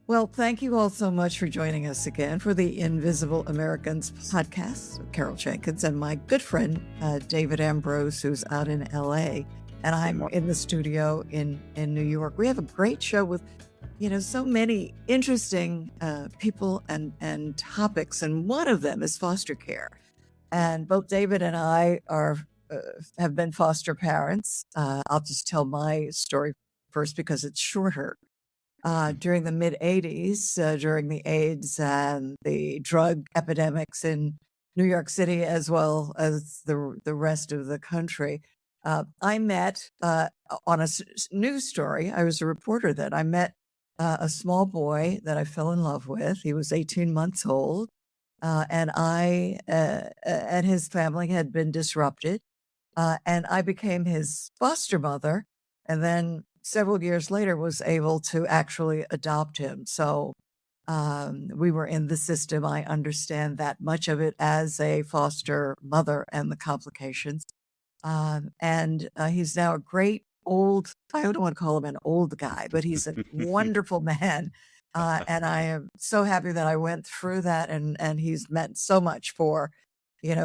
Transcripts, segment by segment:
Well, thank you all so much for joining us again for the Invisible Americans podcast with Carol Jenkins and my good friend, David Ambroz, who's out in LA. And I'm in the studio in New York. We have a great show with, so many interesting people and topics. And one of them is foster care. And both David and I have been foster parents. I'll just tell my story first because it's shorter. During the mid-'80s, during the AIDS and the drug epidemics in New York City, as well as the rest of the country, I met on a news story. I was a reporter then. I met a small boy that I fell in love with. He was 18 months old, and I and his family had been disrupted, and I became his foster mother, and then several years later was able to actually adopt him. So we were in the system. I understand that much of it as a foster mother and the complications. And he's now a great old, I don't want to call him an old guy, but he's a wonderful man. And I am so happy that I went through that, and he's meant so much for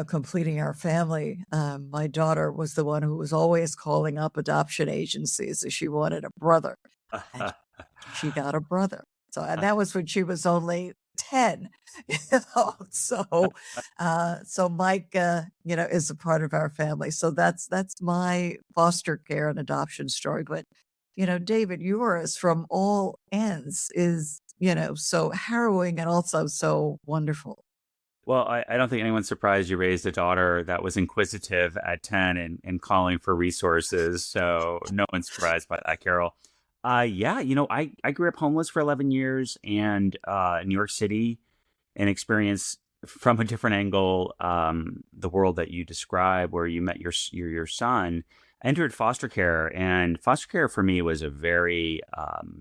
completing our family. My daughter was the one who was always calling up adoption agencies as she wanted a brother. And she got a brother. And that was when she was only 10. So Mike, is a part of our family. So that's my foster care and adoption story. But, David, yours from all ends is, so harrowing and also so wonderful. Well, I don't think anyone's surprised you raised a daughter that was inquisitive at 10 and calling for resources. So no one's surprised by that, Carol. I grew up homeless for 11 years and in New York City, and experienced from a different angle the world that you describe, where you met your son. I entered foster care, and foster care for me was a very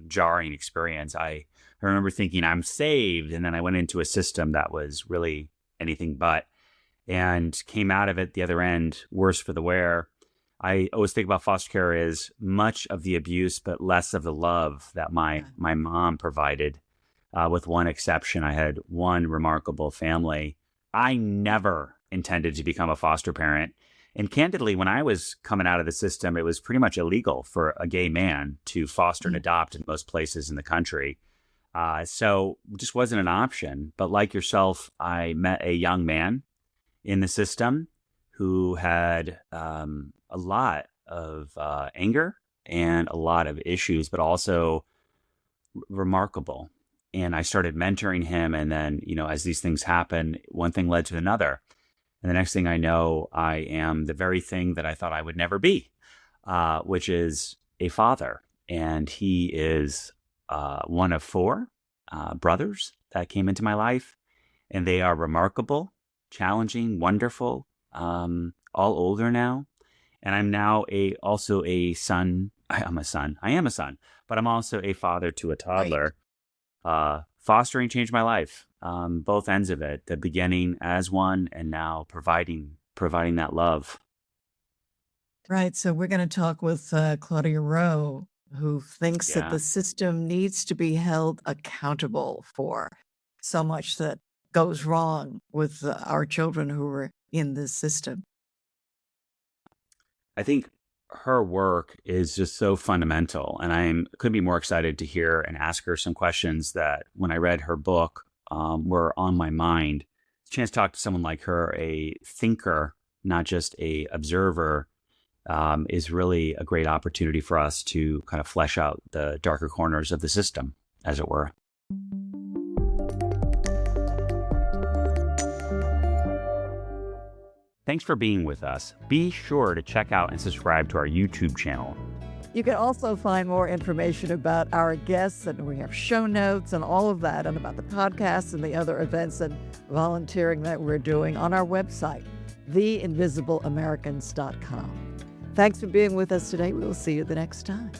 jarring experience. I remember thinking I'm saved, and then I went into a system that was really anything but, and came out of it the other end worse for the wear. I always think about foster care as much of the abuse, but less of the love that my mom provided, with one exception. I had one remarkable family. I never intended to become a foster parent. And candidly, when I was coming out of the system, it was pretty much illegal for a gay man to foster and adopt in most places in the country. So it just wasn't an option. But like yourself, I met a young man in the system who had a lot of anger and a lot of issues, but also remarkable. And I started mentoring him. And then, as these things happen, one thing led to another. And the next thing I know, I am the very thing that I thought I would never be, which is a father. And he is one of four brothers that came into my life, and they are remarkable, challenging, wonderful, all older now. And I'm now also a son. I am a son, but I'm also a father to a toddler. Right. Fostering changed my life, both ends of it, the beginning as one, and now providing that love. Right. So we're going to talk with Claudia Rowe, who thinks that the system needs to be held accountable for so much that goes wrong with our children who are in this system. I think her work is just so fundamental, and I couldn't be more excited to hear and ask her some questions that, when I read her book, were on my mind. The chance to talk to someone like her, a thinker, not just a observer, is really a great opportunity for us to kind of flesh out the darker corners of the system, as it were. Thanks for being with us. Be sure to check out and subscribe to our YouTube channel. You can also find more information about our guests, and we have show notes and all of that, and about the podcast and the other events and volunteering that we're doing on our website, theinvisibleamericans.com. Thanks for being with us today. We will see you the next time.